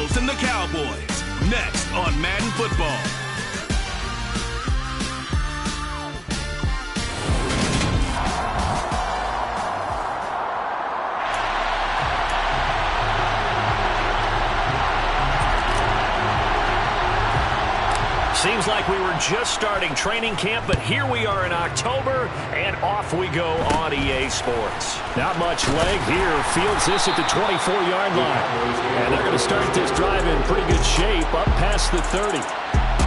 Eagles and the Cowboys. Next on Madden Football. Seems like we were just starting training camp, but here we are in October, and off we go on EA Sports. Not much leg here. Fields this at the 24-yard line. And they're going to start this drive in pretty good shape, up past the 30.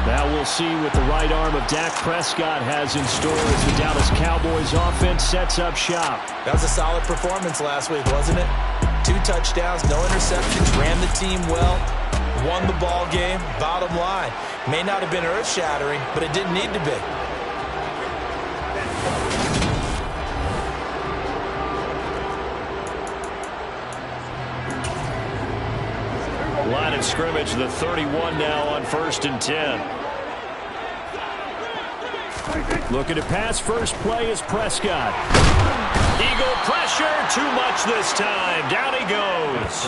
Now we'll see what the right arm of Dak Prescott has in store as the Dallas Cowboys offense sets up shop. That was a solid performance last week, wasn't it? 2 touchdowns, no interceptions, ran the team well. Won the ball game. Bottom line, may not have been earth-shattering, but it didn't need to be. Line of scrimmage, the 31 now on 1st and 10. Looking to pass. First play is Prescott. Eagle pressure, too much this time. Down he goes.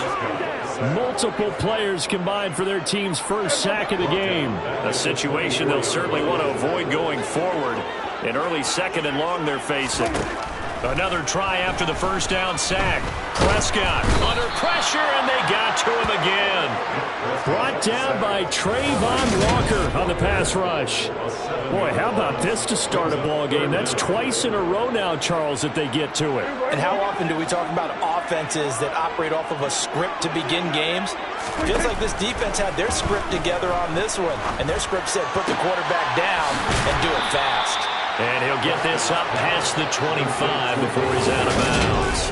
Multiple players combined for their team's first sack of the game. A situation they'll certainly want to avoid going forward. An early 2nd and long they're facing. Another try after the first down sack. Prescott under pressure, and they got to him again. Brought down by Trayvon Walker on the pass rush. Boy, how about this to start a ball game? That's twice in a row now, Charles, that they get to it. And how often do we talk about offenses that operate off of a script to begin games? Feels like this defense had their script together on this one, and their script said put the quarterback down and do it fast. And he'll get this up past the 25 before he's out of bounds.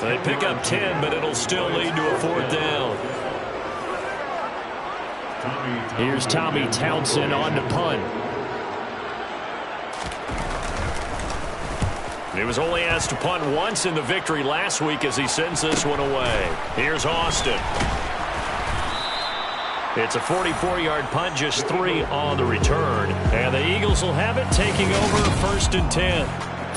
They pick up 10, but it'll still lead to a 4th down. Here's Tommy Townsend on to punt. He was only asked to punt once in the victory last week as he sends this one away. Here's Austin. It's a 44-yard punt, just 3 on the return. And the Eagles will have it, taking over 1st and 10.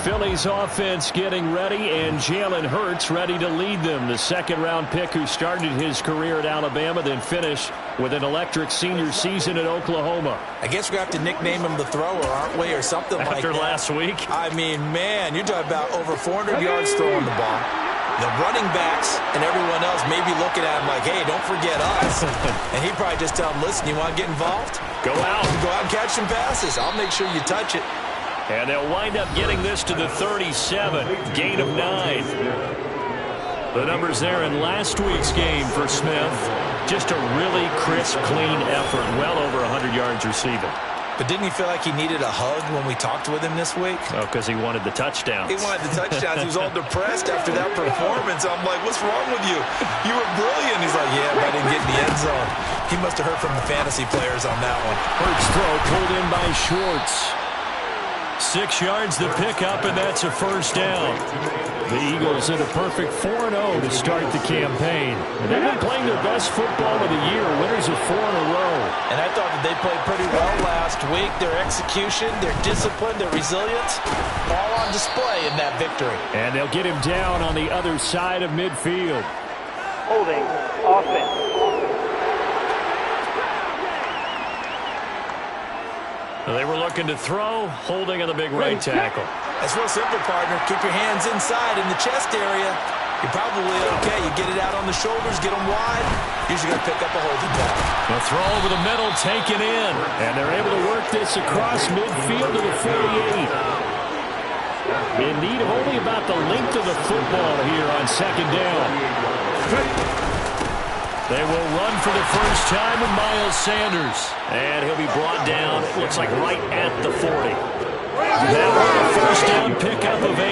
Philly's offense getting ready, and Jalen Hurts ready to lead them. The 2nd-round pick who started his career at Alabama, then finished with an electric senior season at Oklahoma. I guess we're going to have to nickname him the thrower, aren't we, or something like that. After last week? I mean, man, you're talking about over 400 yards throwing the ball. The running backs and everyone else may be looking at him like, hey, don't forget us. And he'd probably just tell him, listen, you want to get involved? Go out. Go out and catch some passes. I'll make sure you touch it. And they'll wind up getting this to the 37. Gain of 9. The numbers there in last week's game for Smith. Just a really crisp, clean effort. Well over 100 yards receiving. But didn't he feel like he needed a hug when we talked with him this week? Oh, because he wanted the touchdowns. He wanted the touchdowns. He was all depressed after that performance. I'm like, what's wrong with you? You were brilliant. He's like, yeah, but I didn't get in the end zone. He must have heard from the fantasy players on that one. Hurts throw pulled in by Schwartz. 6 yards to pick up, and that's a 1st down. The Eagles in a perfect 4-0 to start the campaign. They've been playing their best football of the year, winners of 4 in a row. And I thought that they played pretty well last week. Their execution, their discipline, their resilience, all on display in that victory. And they'll get him down on the other side of midfield. Holding offense. They were looking to throw, holding on the big right tackle. That's real simple, partner. Keep your hands inside in the chest area. You're probably okay. You get it out on the shoulders, get them wide. Usually going to pick up a holding pattern. The throw over the middle, taken in. And they're able to work this across midfield to the 48. In need of only about the length of the football here on 2nd down. They will run for the first time with Miles Sanders. And he'll be brought down, looks like right at the 40. Now on a first down pickup of 8.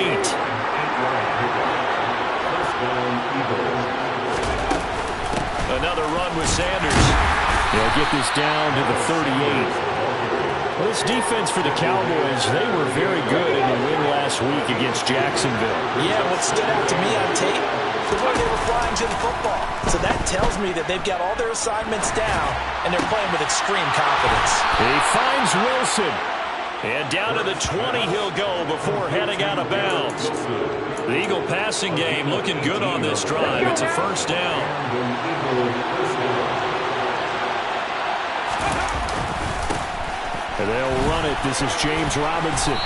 Another run with Sanders. They'll get this down to the 38. Well, this defense for the Cowboys, they were very good in the win last week against Jacksonville. Yeah, what stood out to me on tape, the way they were flying to the football. So that tells me that they've got all their assignments down, and they're playing with extreme confidence. He finds Wilson. And down to the 20 he'll go before heading out of bounds. The Eagle passing game looking good on this drive. It's a first down. And they'll run it. This is James Robinson.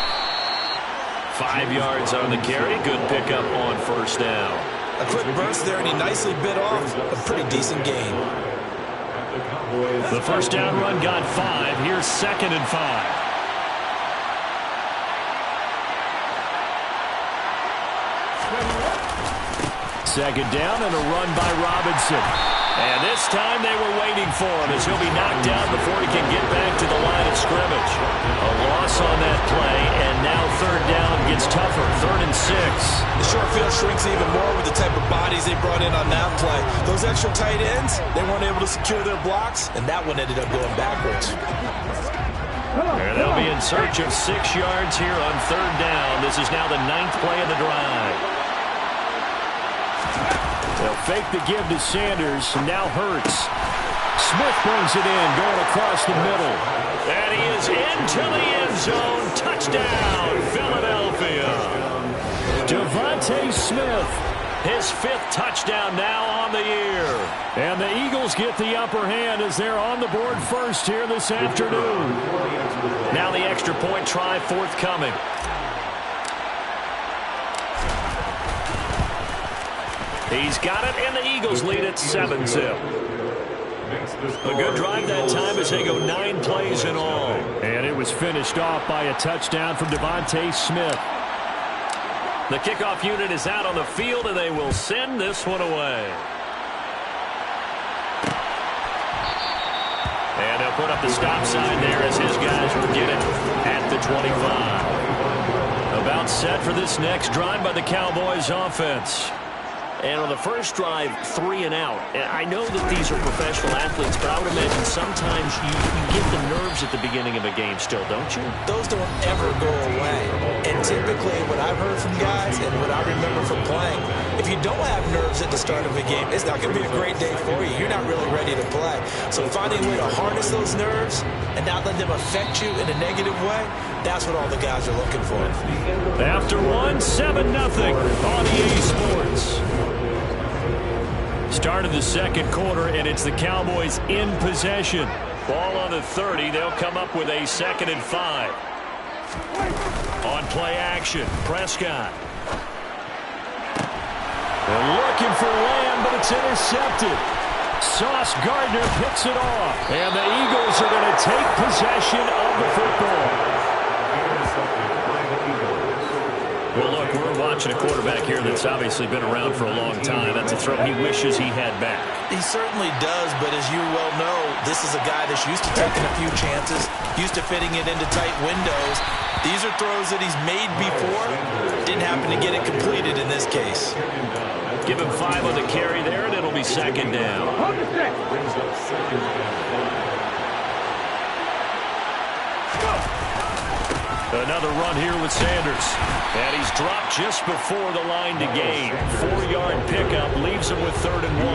5 yards on the carry. Good pickup on first down. A quick burst there, and he nicely bit off a pretty decent gain. The first down run got 5. Here's 2nd and 5. Second down and a run by Robinson. And this time they were waiting for him as he'll be knocked down before he can get back to the line of scrimmage. A loss on that play, and now third down gets tougher. 3rd and 6. The short field shrinks even more with the type of bodies they brought in on that play. Those extra tight ends, they weren't able to secure their blocks, and that one ended up going backwards. And they'll be in search of 6 yards here on third down. This is now the 9th play of the drive. They'll fake the give to Sanders, and now Hurts. Smith brings it in, going across the middle. And he is into the end zone. Touchdown, Philadelphia. Devontae Smith, his 5th touchdown now on the year. And the Eagles get the upper hand as they're on the board first here this afternoon. Now the extra point try forthcoming. He's got it, and the Eagles lead at 7-zip. A good drive that time as they go 9 plays in all. And it was finished off by a touchdown from Devontae Smith. The kickoff unit is out on the field, and they will send this one away. And they'll put up the stop sign there as his guys will get it at the 25. About set for this next drive by the Cowboys offense. And on the first drive, 3 and out. And I know that these are professional athletes, but I would imagine sometimes you get the nerves at the beginning of a game still, don't you? Those don't ever go away. And typically what I've heard from guys and what I remember from playing, if you don't have nerves at the start of a game, it's not going to be a great day for you. You're not really ready to play. So finding a way to harness those nerves and not let them affect you in a negative way, that's what all the guys are looking for. After 1, 7-0 on EA Sports. Start of the second quarter, and it's the Cowboys in possession. Ball on the 30. They'll come up with a 2nd and 5. On play action, Prescott. They're looking for Lamb, but it's intercepted. Sauce Gardner picks it off, and the Eagles are going to take possession of the football. Well, look, we're watching a quarterback here that's obviously been around for a long time. That's a throw he wishes he had back. He certainly does, but as you well know, this is a guy that's used to taking a few chances, used to fitting it into tight windows. These are throws that he's made before. Didn't happen to get it completed in this case. Give him 5 on the carry there, and it'll be 2nd down. Another run here with Sanders. And he's dropped just before the line to gain. 4-yard pickup leaves him with 3rd and 1.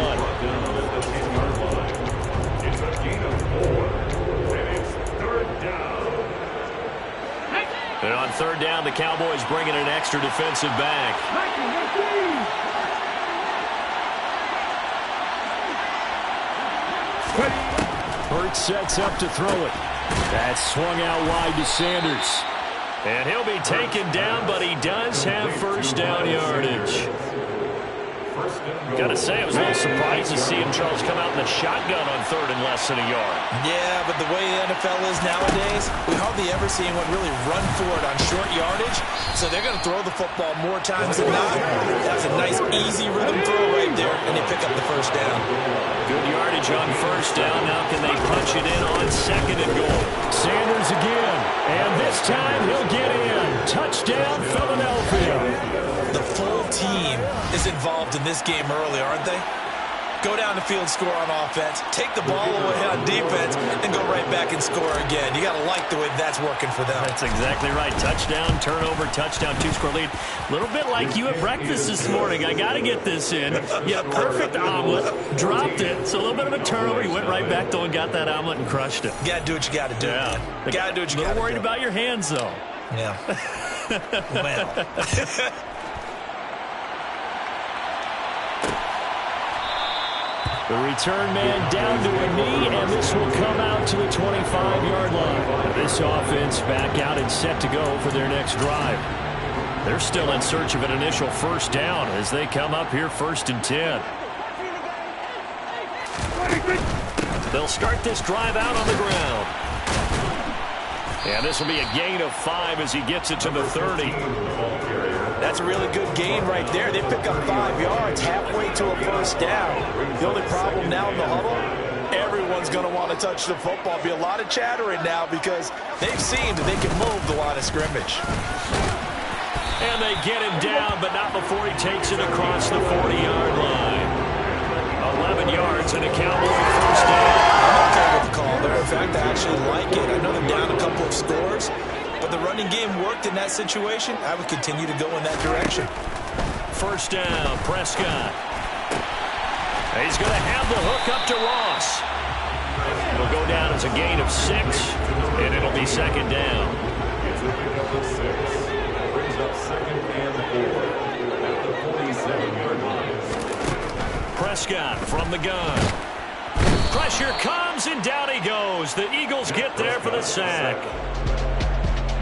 And on 3rd down, the Cowboys bring in an extra defensive back. Hurts sets up to throw it. That's swung out wide to Sanders. And he'll be taken down, but he does have first down yardage. Got to say, I was a little surprised to see him, Charles, come out in the shotgun on 3rd and less than a yard. Yeah, but the way the NFL is nowadays, we hardly ever see anyone really run for it on short yardage. So they're going to throw the football more times than not. That's a nice, easy rhythm throw right there, and they pick up the first down. Good yardage on first down. Now can they punch it in on 2nd and goal? Sanders again, and this time he'll get in. Touchdown, Philadelphia. The full team is involved in this game early, aren't they? Go down the field, score on offense, take the ball away on defense, and go right back and score again. You got to like the way that's working for them. That's exactly right. Touchdown, turnover, touchdown, 2-score lead. A little bit like you at breakfast this morning. I got to get this in. Yeah, perfect omelet. Dropped it. So a little bit of a turnover. You went right back, though, and got that omelet and crushed it. You got to do what you got to do. Yeah. You got to do what you got to do. A little worried about your hands, though. Yeah. Well. The return man down to a knee, and this will come out to the 25-yard line. This offense back out and set to go for their next drive. They're still in search of an initial first down as they come up here 1st and 10. They'll start this drive out on the ground. And this will be a gain of 5 as he gets it to the 30. That's a really good gain right there. They pick up 5 yards halfway to a first down. The only problem now in the huddle, everyone's going to want to touch the football. Be a lot of chattering now because they've seen that they can move the line of scrimmage. And they get him down, but not before he takes it across the 40-yard line. 11 yards and a Cowboy first down. I'm okay with the call there. In fact, I actually like it. I know they're down a couple of scores, but the running game worked in that situation. I would continue to go in that direction. First down, Prescott. He's going to have the hook up to Ross. It'll go down as a gain of 6, and it'll be 2nd down. Second and 4 at the 47-yard line. Prescott from the gun. Pressure comes, and down he goes. The Eagles get there for the sack.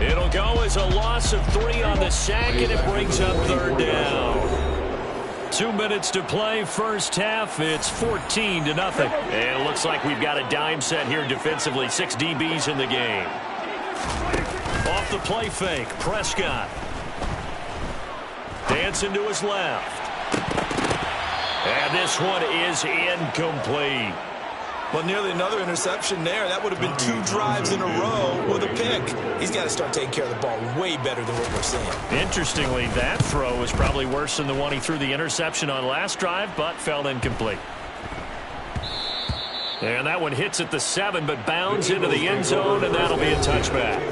It'll go as a loss of 3 on the sack, and it brings up 3rd down. 2 minutes to play, first half. It's 14-0. And it looks like we've got a dime set here defensively. 6 DBs in the game. Off the play fake, Prescott. Dancing to his left. And this one is incomplete. Well, nearly another interception there. That would have been 2 drives in a row with a pick. He's got to start taking care of the ball way better than what we're seeing. Interestingly, that throw was probably worse than the one he threw the interception on last drive, but fell incomplete. And that one hits at the 7, but bounds into the end zone, and that'll be a touchback.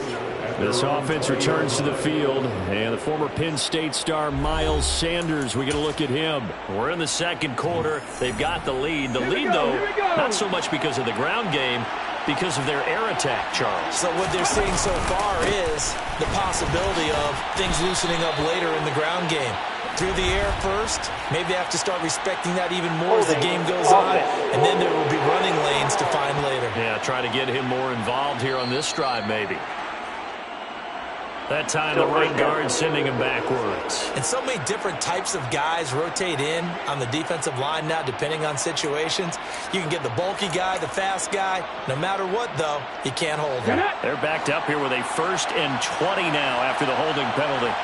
This offense returns to the field, and the former Penn State star Miles Sanders, we get a look at him. We're in the 2nd quarter. They've got the lead. The lead, though, not so much because of the ground game, because of their air attack, Charles. So what they're seeing so far is the possibility of things loosening up later in the ground game. Through the air first, maybe they have to start respecting that even more as the game goes on, and then there will be running lanes to find later. Yeah, try to get him more involved here on this drive, maybe. That time the right guard sending him backwards. And so many different types of guys rotate in on the defensive line now depending on situations. You can get the bulky guy, the fast guy. No matter what, though, you can't hold him. They're backed up here with a 1st and 20 now after the holding penalty.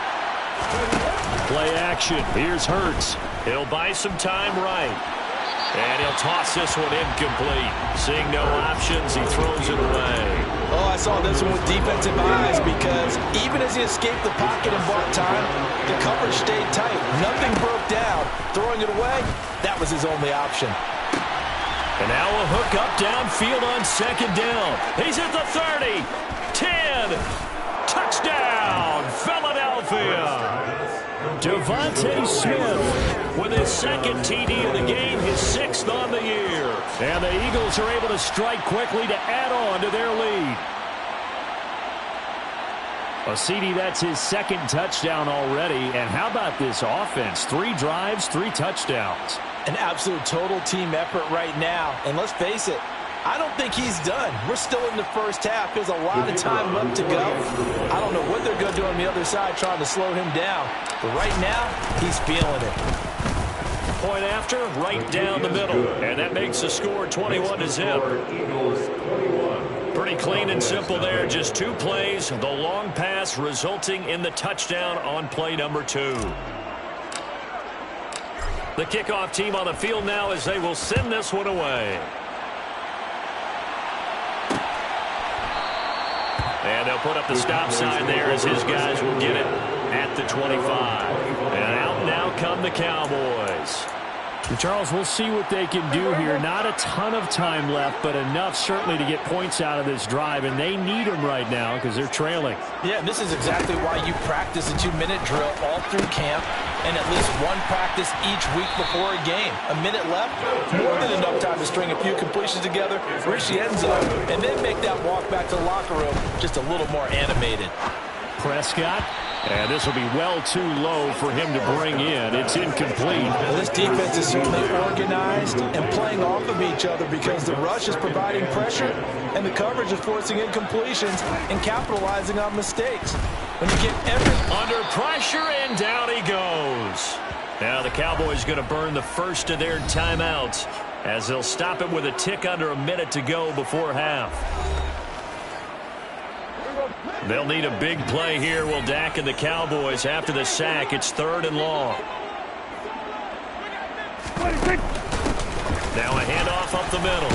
Play action. Here's Hurts. He'll buy some time right. And he'll toss this one incomplete. Seeing no options, he throws it away. Oh, I saw this one with defensive eyes because even as he escaped the pocket and bought time, the coverage stayed tight. Nothing broke down. Throwing it away, that was his only option. And now a hook up downfield on 2nd down. He's at the 30, 10, touchdown, Philadelphia. Devontae Smith with his 2nd TD of the game, his 6th on the year. And the Eagles are able to strike quickly to add on to their lead. A CD, that's his 2nd touchdown already. And how about this offense? 3 drives, 3 touchdowns. An absolute total team effort right now. And let's face it, I don't think he's done. We're still in the first half. There's a lot of time left to go. I don't know what they're going to do on the other side trying to slow him down. But right now, he's feeling it. Point after, right down the middle. And that makes the score 21-0. Pretty clean and simple there. Just 2 plays. The long pass resulting in the touchdown on play number 2. The kickoff team on the field now as they will send this one away. And they'll put up the stop sign there as his guys will get it at the 25. And out now come the Cowboys. Charles, we'll see what they can do here. Not a ton of time left, but enough certainly to get points out of this drive, and they need them right now because they're trailing. Yeah, this is exactly why you practice a 2-minute drill all through camp and at least 1 practice each week before a game. A minute left, more than enough time to string a few completions together, reach the end zone, and then make that walk back to the locker room just a little more animated. Prescott. And this will be well too low for him to bring in. It's incomplete. Well, this defense is certainly organized and playing off of each other because the rush is providing pressure and the coverage is forcing incompletions and capitalizing on mistakes. When you get under pressure, and down he goes. Now the Cowboys going to burn the first of their timeouts as they'll stop it with a tick under a minute to go before half. They'll need a big play here. Will Dak and the Cowboys after the sack. It's 3rd and long. Now a handoff up the middle.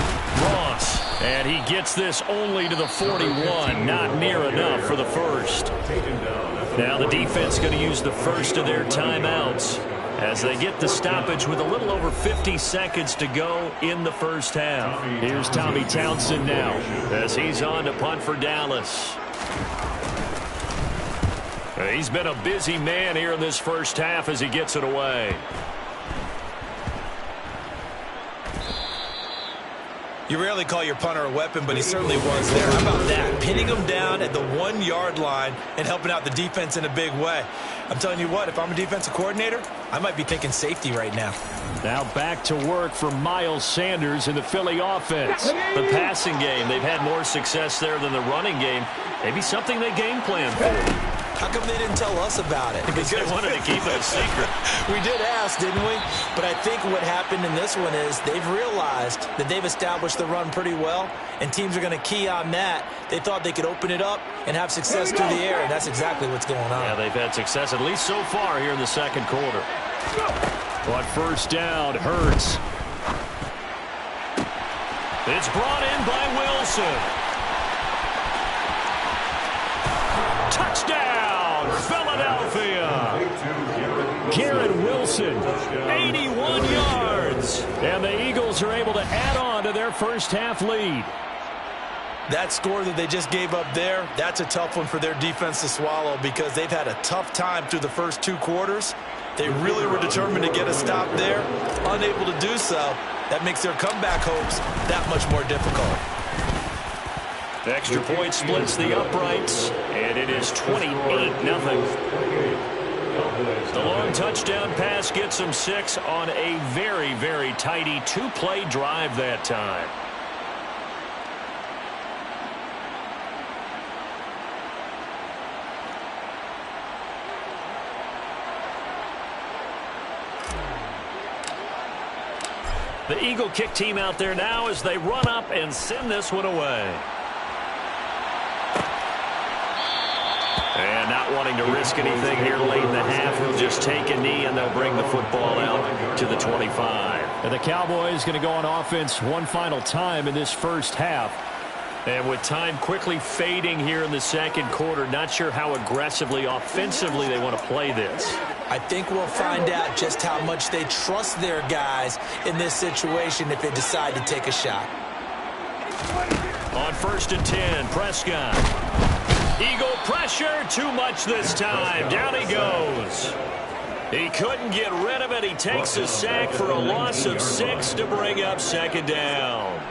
Ross. And he gets this only to the 41. Not near enough for the first. Now the defense going to use the first of their timeouts as they get the stoppage with a little over 50 seconds to go in the first half. Here's Tommy Townsend now as he's on to punt for Dallas. He's been a busy man here in this first half as he gets it away. You rarely call your punter a weapon, but he certainly was there. How about that? Pinning him down at the 1-yard line and helping out the defense in a big way. I'm telling you what, if I'm a defensive coordinator, I might be thinking safety right now. Now back to work for Miles Sanders in the Philly offense. The passing game, they've had more success there than the running game. Maybe something they game plan for. How come they didn't tell us about it? Because they wanted to keep it a secret. We did ask, didn't we? But I think what happened in this one is they've realized that they've established the run pretty well, and teams are going to key on that. They thought they could open it up and have success through the air, and that's exactly what's going on. Yeah, they've had success, at least so far here in the second quarter. But first down, Hurts. It's brought in by Wilson. Touchdown, Philadelphia. Garrett Wilson, 81 yards. And the Eagles are able to add on to their first half lead. That score that they just gave up there, that's a tough one for their defense to swallow because they've had a tough time through the first 2 quarters. They really were determined to get a stop there, unable to do so. That makes their comeback hopes that much more difficult. The extra point splits the uprights, and it is 28-0. The long touchdown pass gets them 6 on a very, very tidy 2-play drive that time. The Eagle kick team out there now as they run up and send this one away. And not wanting to risk anything here late in the half, he'll just take a knee and they'll bring the football out to the 25. And the Cowboys going to go on offense one final time in this first half. And with time quickly fading here in the second quarter, not sure how aggressively, offensively they want to play this. I think we'll find out just how much they trust their guys in this situation if they decide to take a shot. On 1st and 10, Prescott. Eagle pressure, too much this time. Down he goes. He couldn't get rid of it. He takes a sack for a loss of 6 to bring up second down.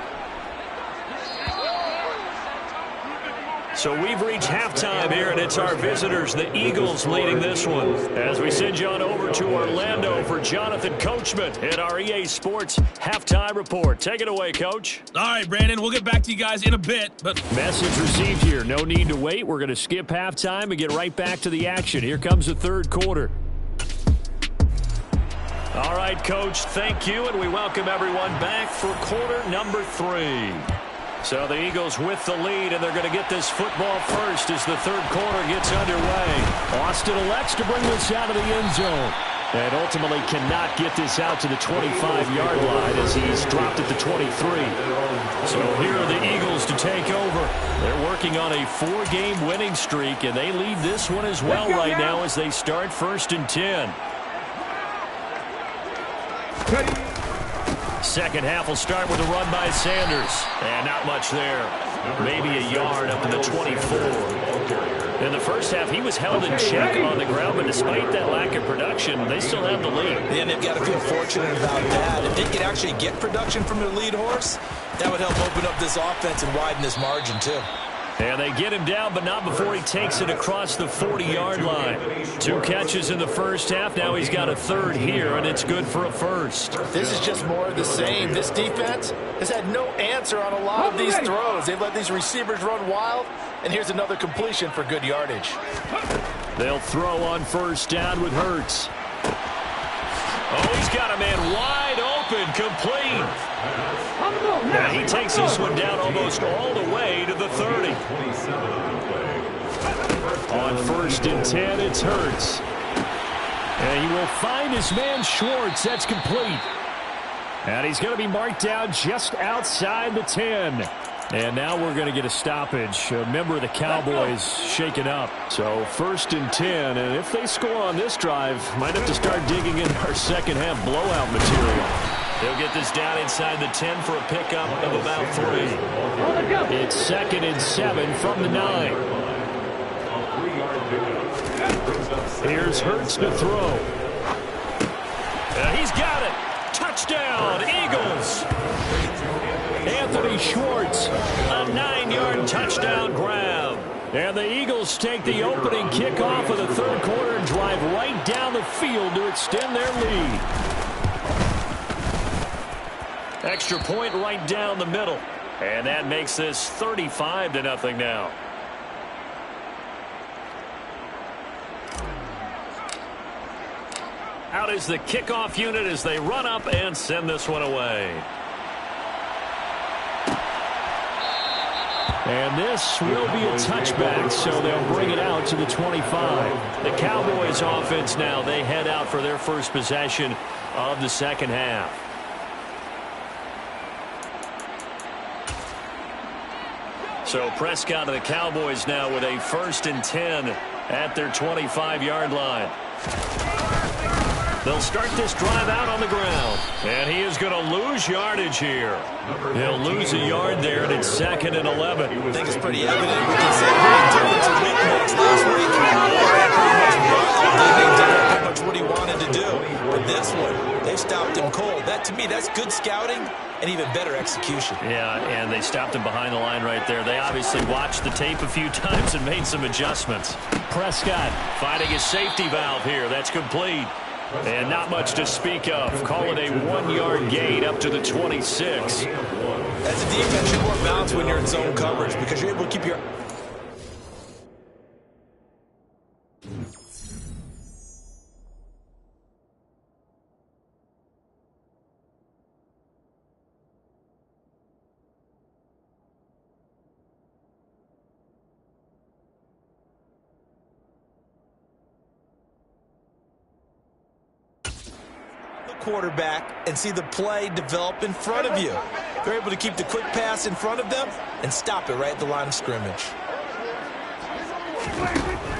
So we've reached halftime here, and it's our visitors, the Eagles, leading this one. As we send you on over to Orlando for Jonathan Coachman at our EA Sports Halftime Report. Take it away, Coach. All right, Brandon, we'll get back to you guys in a bit. But message received here. No need to wait. We're going to skip halftime and get right back to the action. Here comes the third quarter. All right, Coach, thank you, and we welcome everyone back for quarter number 3. So the Eagles with the lead, and they're going to get this football first as the third quarter gets underway. Austin elects to bring this out of the end zone. And ultimately cannot get this out to the 25-yard line as he's dropped at the 23. So here are the Eagles to take over. They're working on a 4-game winning streak, and they lead this one as well right now as they start 1st and 10. Second half will start with a run by Sanders. And not much there. Maybe a yard up to the 24. In the first half, he was held in check on the ground, but despite that lack of production, they still have the lead. And they've got to feel fortunate about that. If they could actually get production from their lead horse, that would help open up this offense and widen this margin, too. And they get him down, but not before he takes it across the 40-yard line. 2 catches in the first half. Now he's got a third here, and it's good for a first. This is just more of the same. This defense has had no answer on a lot of these throws. They've let these receivers run wild, and here's another completion for good yardage. They'll throw on first down with Hurts. Oh, he's got a man wide open, complete. Now he takes this one down almost all the way to the 30. On first and 10, it's Hurts. And he will find his man Schwartz. That's complete. And he's going to be marked down just outside the 10. And now we're going to get a stoppage. A member of the Cowboys shaken up. So first and 10. And if they score on this drive, might have to start digging in our second half blowout material. They'll get this down inside the 10 for a pickup of about 3. It's 2nd and 7 from the 9. Here's Hurts to throw. He's got it. Touchdown, Eagles. Anthony Schwartz, a 9-yard touchdown grab. And the Eagles take the opening kickoff of the third quarter and drive right down the field to extend their lead. Extra point right down the middle. And that makes this 35-0 now. Out is the kickoff unit as they run up and send this one away. And this will be a touchback, so they'll bring it out to the 25. The Cowboys offense now, they head out for their first possession of the second half. So Prescott of the Cowboys now with a 1st and 10 at their 25-yard line. They'll start this drive out on the ground. And he is going to lose yardage here. He'll lose a yard there, and it's 2nd and 11. I think it's pretty evident. We can say defensive weakness last week. They did pretty much what he wanted to do. But this one, they stopped him cold. That, to me, that's good scouting and even better execution. Yeah, and they stopped him behind the line right there. They obviously watched the tape a few times and made some adjustments. Prescott finding his safety valve here. That's complete. And not much to speak of. Call it a 1-yard gain up to the 26. As a defense, you're more balanced when you're in zone coverage because you're able to keep your... quarterback and see the play develop in front of you. They're able to keep the quick pass in front of them and stop it right at the line of scrimmage.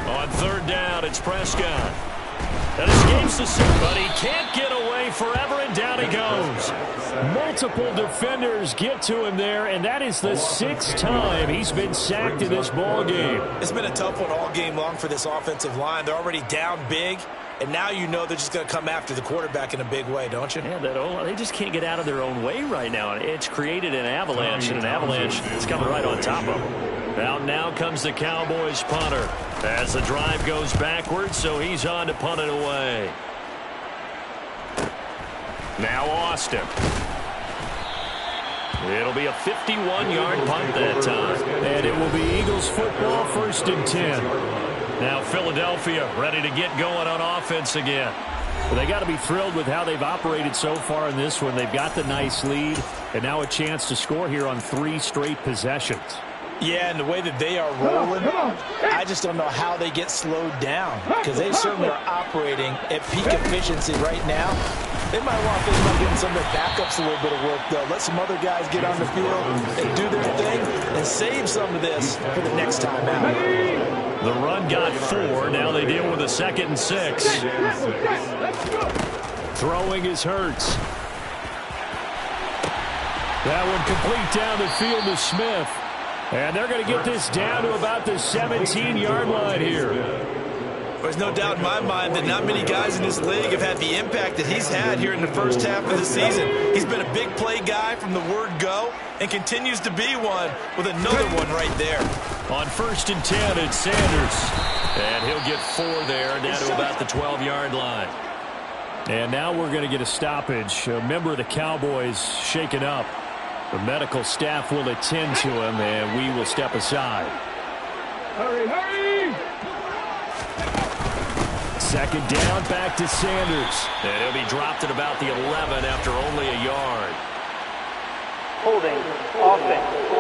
On 3rd down, it's Prescott. That escapes the suit, but he can't get away forever, and down he goes. Multiple defenders get to him there, and that is the 6th time he's been sacked in this ball game. It's been a tough one all game long for this offensive line. They're already down big. And now you know they're just going to come after the quarterback in a big way, don't you? Yeah, they just can't get out of their own way right now. It's created an avalanche, and an avalanche is coming right on top of them. Now comes the Cowboys punter as the drive goes backwards, so he's on to punt it away. Now Austin. It'll be a 51-yard punt that time. And it will be Eagles football, 1st and 10. Now Philadelphia ready to get going on offense again. Well, they got to be thrilled with how they've operated so far in this one. They've got the nice lead, and now a chance to score here on 3 straight possessions. Yeah, and the way that they are rolling, I just don't know how they get slowed down because they certainly are operating at peak efficiency right now. They might want to think about getting some of their backups a little bit of work, though. Let some other guys get on the field and do their thing and save some of this for the next time out. The run got 4. Now they deal with a 2nd and 6. Throwing is Hurts. That one complete down the field to Smith. And they're going to get this down to about the 17-yard line here. There's no doubt in my mind that not many guys in this league have had the impact that he's had here in the first half of the season. He's been a big play guy from the word go and continues to be one with another one right there. On 1st and 10, it's Sanders. And he'll get 4 there, down to about the 12-yard line. And now we're going to get a stoppage. A member of the Cowboys shaken up. The medical staff will attend to him, and we will step aside. Hurry, hurry! 2nd down, back to Sanders. And he'll be dropped at about the 11 after only a yard. Holding. Offense.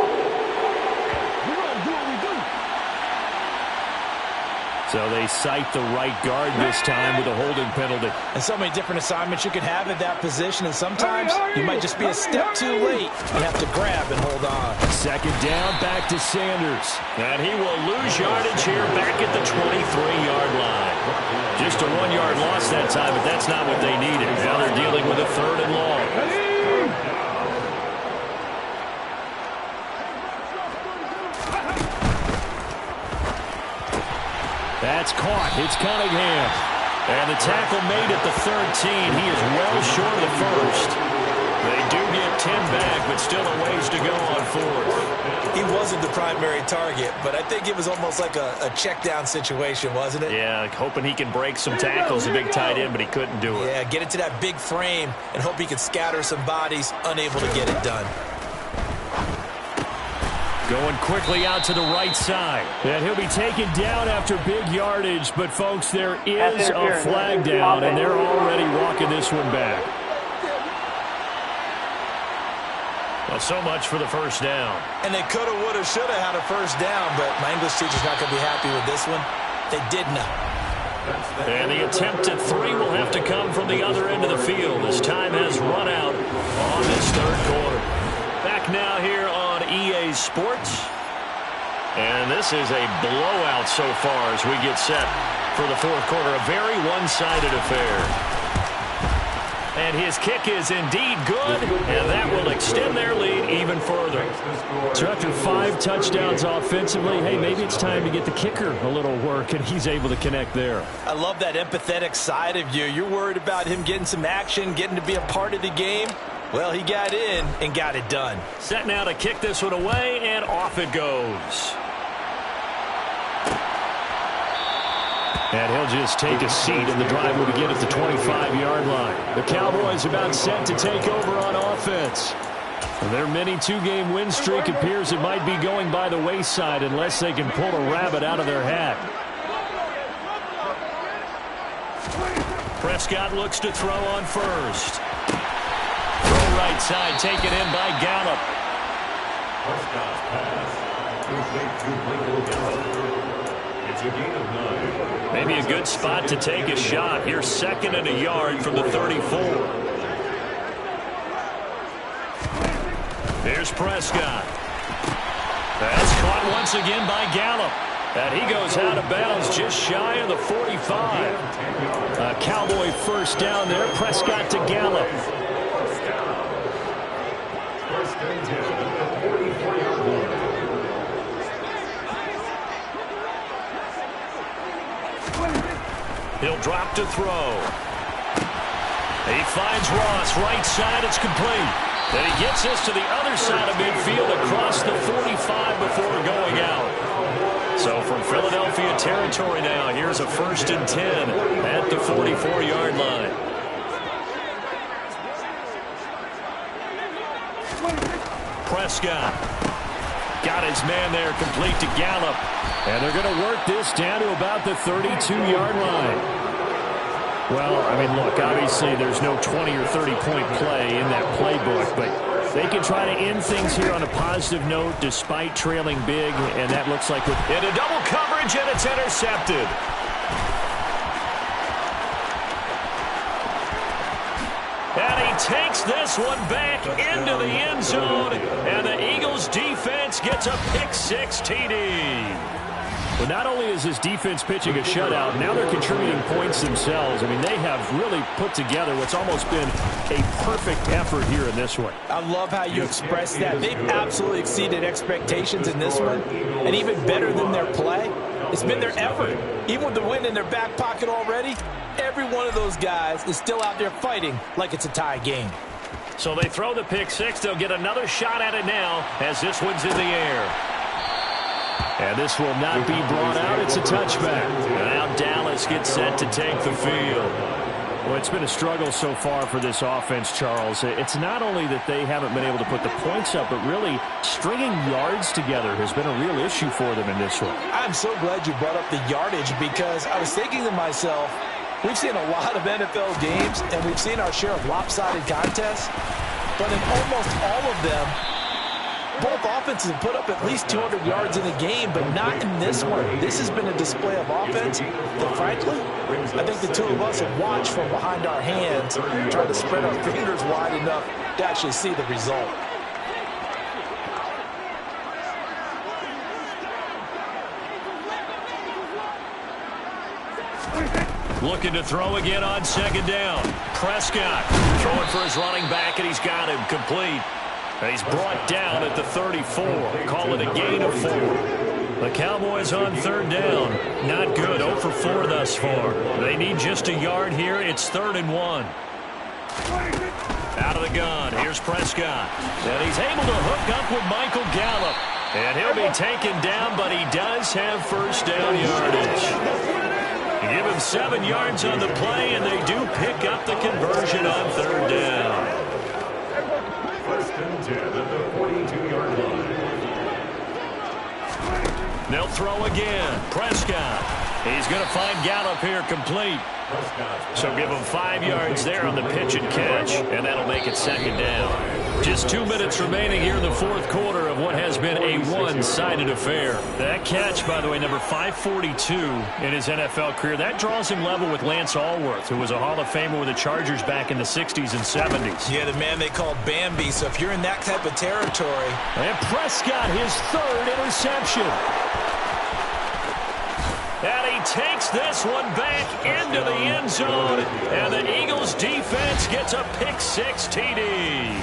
So they cite the right guard this time with a holding penalty. And so many different assignments you can have at that position, and sometimes you might just be a step too late and have to grab and hold on. 2nd down, back to Sanders. And he will lose yardage here back at the 23-yard line. Just a 1-yard loss that time, but that's not what they needed. Now they're dealing with a 3rd and long. That's caught. It's Cunningham. And the tackle made at the 13. He is well short of the first. They do get 10 back, but still a ways to go on 4th. He wasn't the primary target, but I think it was almost like a check down situation, wasn't it? Yeah, hoping he can break some tackles, a big tight end, but he couldn't do it. Yeah, get into that big frame and hope he can scatter some bodies, unable to get it done. Going quickly out to the right side. And he'll be taken down after big yardage. But, folks, there is a flag down, and they're already walking this one back. Well, so much for the first down. And they could have, would have, should have had a first down, but my English teacher's not going to be happy with this one. They did not. And the attempt at 3 will have to come from the other end of the field as time has run out on this 3rd quarter. Back now here on EA Sports. And this is a blowout so far as we get set for the 4th quarter. A very one-sided affair. And his kick is indeed good, and that will extend their lead even further. So after 5 touchdowns offensively, hey, maybe it's time to get the kicker a little work, and he's able to connect there. I love that empathetic side of you. You're worried about him getting some action, getting to be a part of the game. Well, he got in and got it done. Set now to kick this one away, and off it goes. And he'll just take a seat, and the drive will begin at the 25-yard line. The Cowboys about set to take over on offense. And their mini 2-game win streak appears it might be going by the wayside unless they can pull a rabbit out of their hat. Prescott looks to throw on first. Throw right side, taken in by Gallup. Prescott's pass. Complete to Michael Gallup. It's a gain of 9. Maybe a good spot to take a shot. Here's 2nd and a yard from the 34. Here's Prescott. That's caught once again by Gallup. And he goes out of bounds just shy of the 45. A Cowboy first down there. Prescott to Gallup. First and 10 at the 44-yard line. He'll drop to throw. He finds Ross. Right side, it's complete. Then he gets this to the other side of midfield across the 45 before going out. So from Philadelphia territory now, here's a 1st and 10 at the 44-yard line. Prescott got his man there, complete to Gallup. And they're going to work this down to about the 32-yard line. Well, I mean, look, obviously there's no 20 or 30-point play in that playbook, but they can try to end things here on a positive note despite trailing big, and that looks like with into double coverage, and it's intercepted. And he takes this one back into the end zone, and the Eagles defense gets a pick-6 TD. Well, not only is this defense pitching a shutout, now they're contributing points themselves. I mean, they have really put together what's almost been a perfect effort here in this one. I love how you express that. They've absolutely exceeded expectations in this one, and even better than their play It's been their effort. Even with the win in their back pocket already, every one of those guys is still out there fighting like it's a tie game. So they throw the pick six. They'll get another shot at it now as this one's in the air. And this will not be brought out. It's a touchback. Now Dallas gets set to take the field. Well, it's been a struggle so far for this offense, Charles. It's not only that they haven't been able to put the points up, but really stringing yards together has been a real issue for them in this one. I'm so glad you brought up the yardage because I was thinking to myself, we've seen a lot of NFL games and we've seen our share of lopsided contests, but in almost all of them, both offenses have put up at least 200 yards in a game, but not in this one. This has been a display of offense that, frankly, I think the two of us have watched from behind our hands, trying to spread our fingers wide enough to actually see the result. Looking to throw again on second down. Prescott throwing for his running back, and he's got him complete. And he's brought down at the 34. Call it a gain of 4. The Cowboys on third down. Not good. 0 for 4 thus far. They need just a yard here. It's 3rd and 1. Out of the gun. Here's Prescott. And he's able to hook up with Michael Gallup. And he'll be taken down, but he does have first down yardage. Give him 7 yards on the play, and they do pick up the conversion on third down. First and 10 at the 42-yard line. They'll throw again. Prescott. He's going to find Gallup here complete. So give him 5 yards there on the pitch and catch, and that'll make it second down. Just 2 minutes remaining here in the fourth quarter of what has been a one-sided affair. That catch, by the way, number 542 in his NFL career, that draws him level with Lance Allworth, who was a Hall of Famer with the Chargers back in the 60s and 70s. Yeah, the man they called Bambi, so if you're in that type of territory. And Prescott, his 3rd interception. And he takes this one back into the end zone. And the Eagles defense gets a pick-6 TD.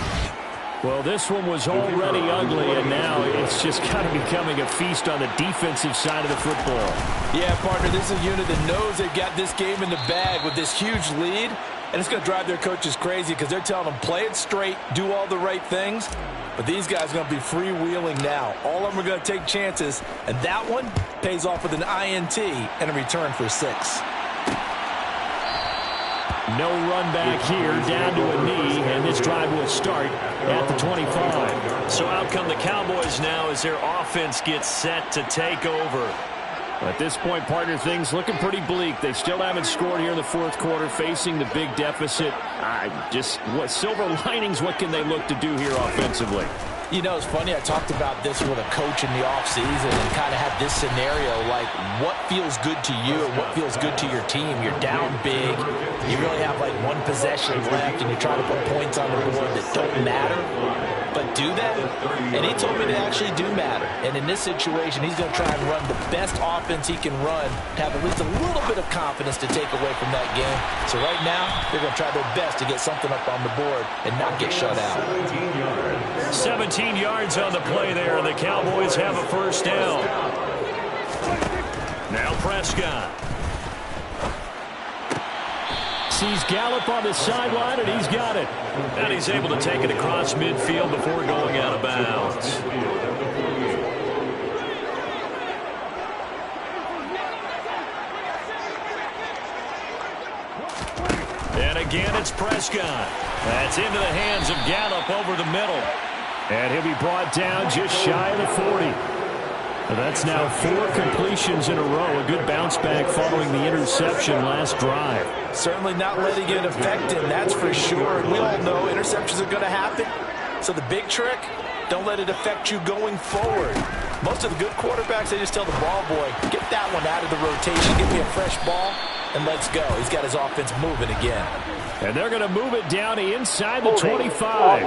Well, this one was already ugly, and now it's just kind of becoming a feast on the defensive side of the football. Yeah, partner, this is a unit that knows they've got this game in the bag with this huge lead, and it's going to drive their coaches crazy because they're telling them, play it straight, do all the right things. But these guys are going to be freewheeling now. All of them are going to take chances, and that one pays off with an INT and a return for 6. No run back here, down to a knee, and this drive will start at the 25. So out come the Cowboys now as their offense gets set to take over. At this point, partner, things looking pretty bleak. They still haven't scored here in the fourth quarter, facing the big deficit. What silver linings, what can they look to do here offensively? You know, it's funny, I talked about this with a coach in the offseason and kind of had this scenario, like what feels good to you and what feels good to your team. You're down big, you really have like 1 possession left, and you try to put points on the board that don't matter, but do that? And he told me they actually do matter. And in this situation, he's going to try and run the best offense he can run to have at least a little bit of confidence to take away from that game. So right now, they're going to try their best to get something up on the board and not get shut out. 17 yards on the play there, and the Cowboys have a first down. Now Prescott. Sees Gallup on the sideline, and he's got it. And he's able to take it across midfield before going out of bounds. And again, it's Prescott. That's into the hands of Gallup over the middle. And he'll be brought down just shy of the 40. That's now 4 completions in a row. A good bounce back following the interception last drive. Certainly not letting it affect him, that's for sure. And we all know interceptions are going to happen. So the big trick, don't let it affect you going forward. Most of the good quarterbacks, they just tell the ball boy, get that one out of the rotation, give me a fresh ball, and let's go. He's got his offense moving again. And they're going to move it down inside the 25.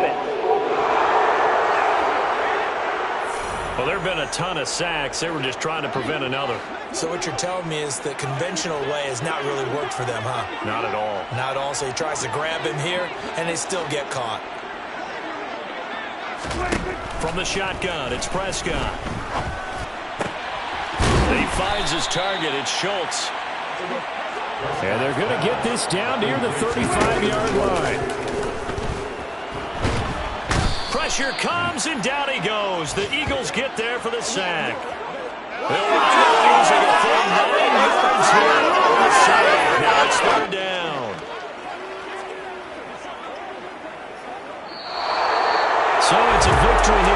Well, there have been a ton of sacks. They were just trying to prevent another. So what you're telling me is the conventional way has not really worked for them, huh? Not at all. Not at all. So he tries to grab him here, and they still get caught. From the shotgun, it's Prescott. They finds his target. It's Schultz. And they're going to get this down near the 35-yard line. Pressure comes, and down he goes. The Eagles get there for the sack. They'll wind up using a full 9 yards here on the sack. Now it's 3rd down. So it's a victory here